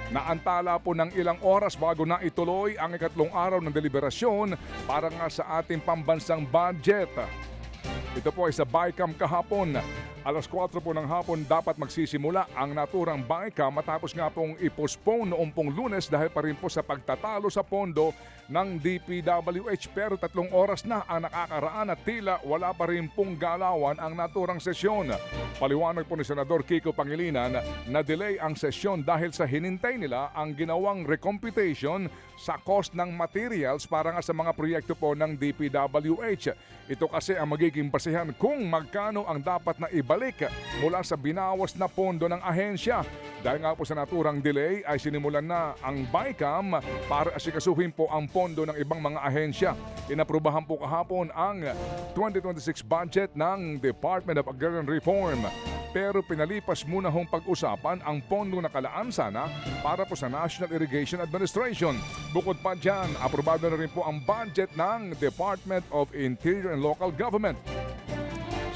Naantala po ng ilang oras bago na ituloy ang ikatlong araw ng deliberasyon para nga sa ating pambansang budget. Ito po ay sa BICAM kahapon. Alas 4 po ng hapon dapat magsisimula ang naturang BICAM matapos nga pong i-postpone noong pong Lunes dahil pa rin po sa pagtatalo sa pondo ng DPWH. Pero 3 oras na ang nakakaraan at tila wala pa rin pong galawan ang naturang sesyon. Paliwanag po ni Senador Kiko Pangilinan na delay ang sesyon dahil sa hinintay nila ang ginawang recomputation sa cost ng materials para nga sa mga proyekto po ng DPWH. Ito kasi ang magiging basehan kung magkano ang dapat na ibalik mula sa binawas na pondo ng ahensya. Dahil nga po sa naturang delay ay sinimulan na ang BICAM para asikasuhin po ang pondo ng ibang mga ahensya. Inaprubahan po kahapon ang 2026 budget ng Department of Agrarian Reform. Pero pinalipas muna hong pag-usapan ang pondo na kalaan sana para po sa National Irrigation Administration. Bukod pa dyan, aprobado na rin po ang budget ng Department of Interior and Local Government.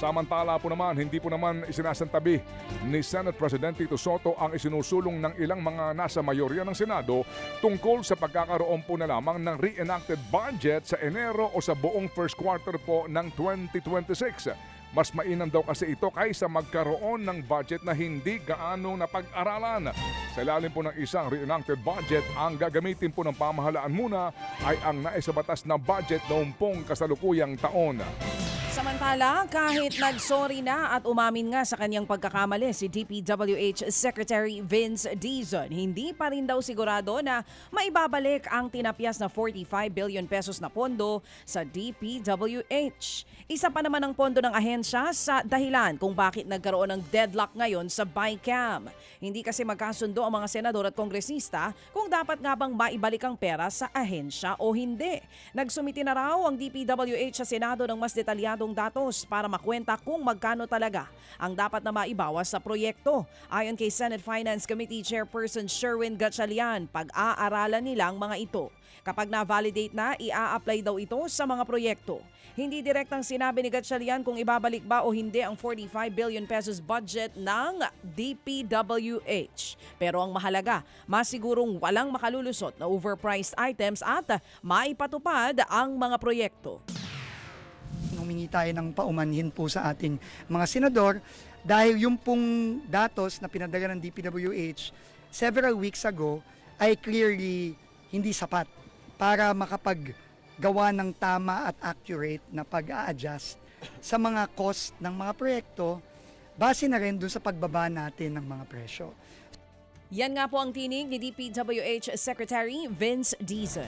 Samantala po naman, hindi po naman isinasantabi ni Senate President Tito Soto ang isinusulong ng ilang mga nasa mayorya ng Senado tungkol sa pagkakaroon po na lamang ng reenacted budget sa Enero o sa buong first quarter po ng 2026. Mas mainam daw kasi ito kaysa magkaroon ng budget na hindi gaano napag-aralan. Sa ilalim po ng isang reenacted budget, ang gagamitin po ng pamahalaan muna ay ang naisabatas na budget noong pong kasalukuyang taon. Samantala, kahit nagsorry na at umamin nga sa kanyang pagkakamali si DPWH Secretary Vince Dizon, hindi pa rin daw sigurado na maibabalik ang tinapyas na 45 billion pesos na pondo sa DPWH. Isa pa naman ang pondo ng ahensya sa dahilan kung bakit nagkaroon ng deadlock ngayon sa BICAM. Hindi kasi magkasundo ang mga senador at kongresista kung dapat nga bang maibalik ang pera sa ahensya o hindi. Nagsumiti na raw ang DPWH sa Senado ng mas detalyadong datos para makwenta kung magkano talaga ang dapat na maibawas sa proyekto. Ayon kay Senate Finance Committee Chairperson Sherwin Gatchalian, pag-aaralan nilang mga ito. Kapag na-validate na, ia-apply daw ito sa mga proyekto. Hindi direktang sinabi ni Gatchalian kung ibabalik ba o hindi ang 45 billion pesos budget ng DPWH. Pero ang mahalaga, masigurong walang makalulusot na overpriced items at maipatupad ang mga proyekto. Humingi tayo ng paumanhin po sa ating mga senador dahil yung pong datos na pinadala ng DPWH several weeks ago ay clearly hindi sapat para makapaggawa ng tama at accurate na pag-a-adjust sa mga cost ng mga proyekto base na rin dun sa pagbaba natin ng mga presyo. Yan nga po ang tinig ni DPWH Secretary Vince Dizon.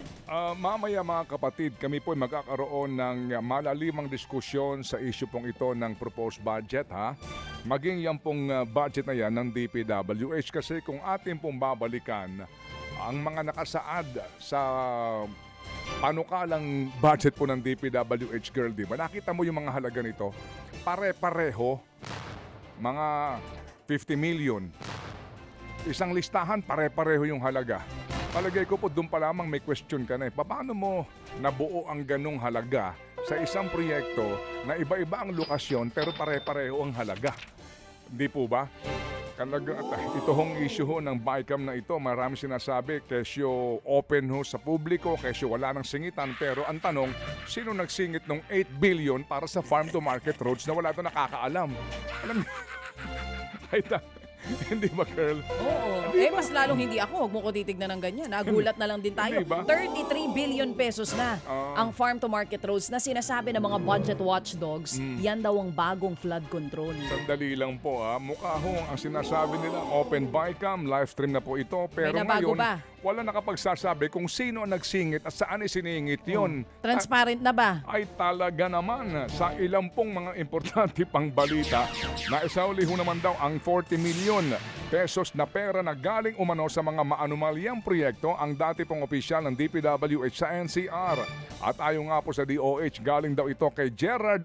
Mamaya mga kapatid, kami po magkakaroon ng malalimang diskusyon sa issue pong ito ng proposed budget ha. Maging yan pong budget na yan ng DPWH kasi kung atin pong babalikan ang mga nakasaad sa panukalang budget po ng DPWH girl, di ba? Nakita mo yung mga halaga nito? Pare-pareho, mga 50 million. Isang listahan, pare-pareho yung halaga. Palagay ko po doon pa lamang may question ka na paano mo nabuo ang ganong halaga sa isang proyekto na iba-iba ang lokasyon pero pare-pareho ang halaga? Hindi po ba? Ito hong issue ho ng BICAM na ito, marami sinasabi, kesyo open ho sa publiko, kesyo wala nang singitan. Pero ang tanong, sino nagsingit ng 8 billion para sa farm-to-market roads na wala ito nakakaalam? Alam niyo? Hindi ba, girl? Oo. Mas lalong hindi ako. Huwag mo ko titignan ng ganyan. Nagulat na lang din tayo. Hindi ba? 33 billion pesos na ang farm-to-market roads na sinasabi ng mga budget watchdogs. Yan daw ang bagong flood control. Sandali lang po ha. Mukha ho ang sinasabi nila, open BICAM, live stream na po ito. Pero May nabago ngayon, ba? wala nakapagsasabi kung sino ang nagsingit at saan isiningit yun. Transparent na ba? Ay talaga naman sa ilang pong mga importante pang balita na isauli ho naman daw ang 40 million pesos na pera na galing umano sa mga maanumalyang proyekto ang dati pong opisyal ng DPWH sa NCR. At ayon nga po sa DOH, galing daw ito kay Gerard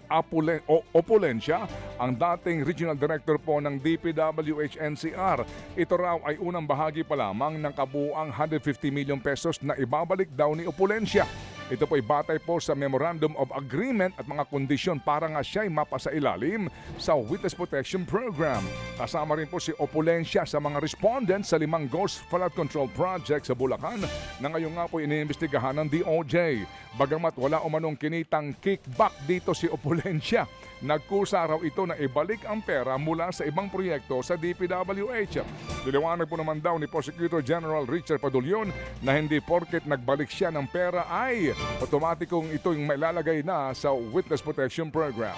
Opulencia, ang dating Regional Director po ng DPWH NCR. Ito raw ay unang bahagi pa lamang ng kabuuang 150 million pesos na ibabalik daw ni Opulencia. Ito po ay batay po sa Memorandum of Agreement at mga kondisyon para nga siya ay mapasailalim sa Witness Protection Program. Kasama rin po si Opulencia sa mga respondents sa 5 ghost flood control project sa Bulacan na ngayon nga po iniimbestigahan ng DOJ. Bagamat wala umanong kinitang kickback dito si Opulencia, nagkusa raw ito na ibalik ang pera mula sa ibang proyekto sa DPWH. Diliwanag po naman daw ni Prosecutor General Richard Padulyon na hindi porket nagbalik siya ng pera ay otomatikong ito yung mailalagay na sa Witness Protection Program.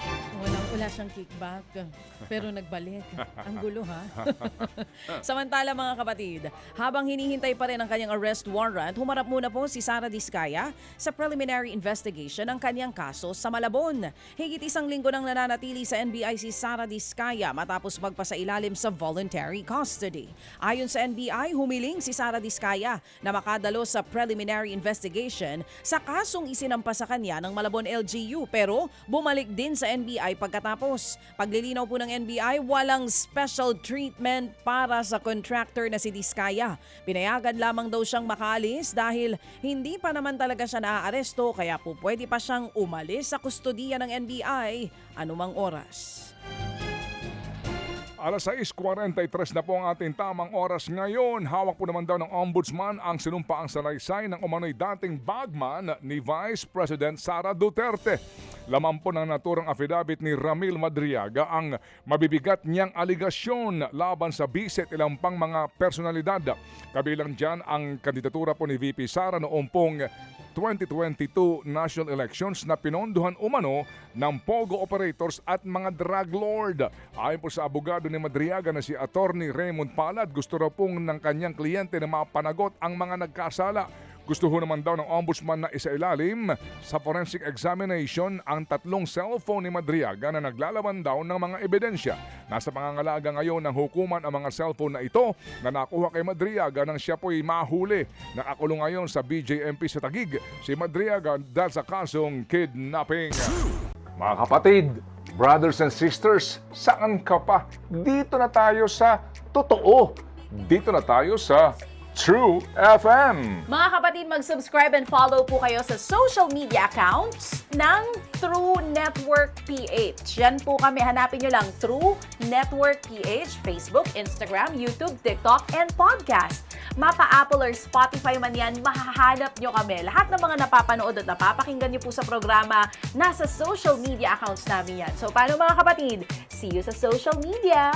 Wala siyang kickback, pero nagbalik. Ang gulo, ha? Samantala, mga kapatid, habang hinihintay pa rin ang kanyang arrest warrant, humarap muna po si Sara Diskaya sa preliminary investigation ng kanyang kaso sa Malabon. Higit 1 linggo nang nananatili sa NBI si Sara Diskaya matapos magpasailalim sa voluntary custody. Ayon sa NBI, humiling si Sara Diskaya na makadalo sa preliminary investigation sa kasong isinampa sa kanya ng Malabon LGU, pero bumalik din sa NBI pagkatapos. Paglilinaw po ng NBI, walang special treatment para sa contractor na si Diskaya. Pinayagan lamang daw siyang makaalis dahil hindi pa naman talaga siya naaaresto, kaya po pwede pa siyang umalis sa kustodiya ng NBI anumang oras. Alas 6:43 na po ang ating tamang oras ngayon. Hawak po naman daw ng Ombudsman ang sinumpaang salaysay ng umano'y dating bagman ni Vice President Sara Duterte. Laman po ng naturang affidavit ni Ramil Madriaga ang mabibigat niyang aligasyon laban sa bisit ilang pang mga personalidad. Kabilang dyan ang kandidatura po ni VP Sara noong pong 2022 national elections na pinondohan umano ng pogo operators at mga drug lord. Ayon po sa abogado ni Madriaga na si Attorney Raymond Palad, gusto raw pong ng kanyang kliyente na mapanagot ang mga nagkasala. Gusto ho naman daw ng ombudsman na isailalim sa forensic examination ang 3 cellphone ni Madriaga na naglalaman daw ng mga ebidensya. Nasa pangangalaga ngayon ng hukuman ang mga cellphone na ito na nakuha kay Madriaga nang siya po'y mahuli. Nakakulong ngayon sa BJMP sa Taguig si Madriaga dahil sa kasong kidnapping. Mga kapatid, brothers and sisters, saan ka pa? Dito na tayo sa totoo. Dito na tayo sa True FM. Mga kapatid, mag-subscribe and follow po kayo sa social media accounts ng True Network PH. Yan po kami. Hanapin nyo lang True Network PH, Facebook, Instagram, YouTube, TikTok, and podcast. Mapa Apple or Spotify man yan, mahahanap nyo kami. Lahat ng mga napapanood at napapakinggan nyo po sa programa, nasa social media accounts namin yan. So, paano mga kapatid? See you sa social media!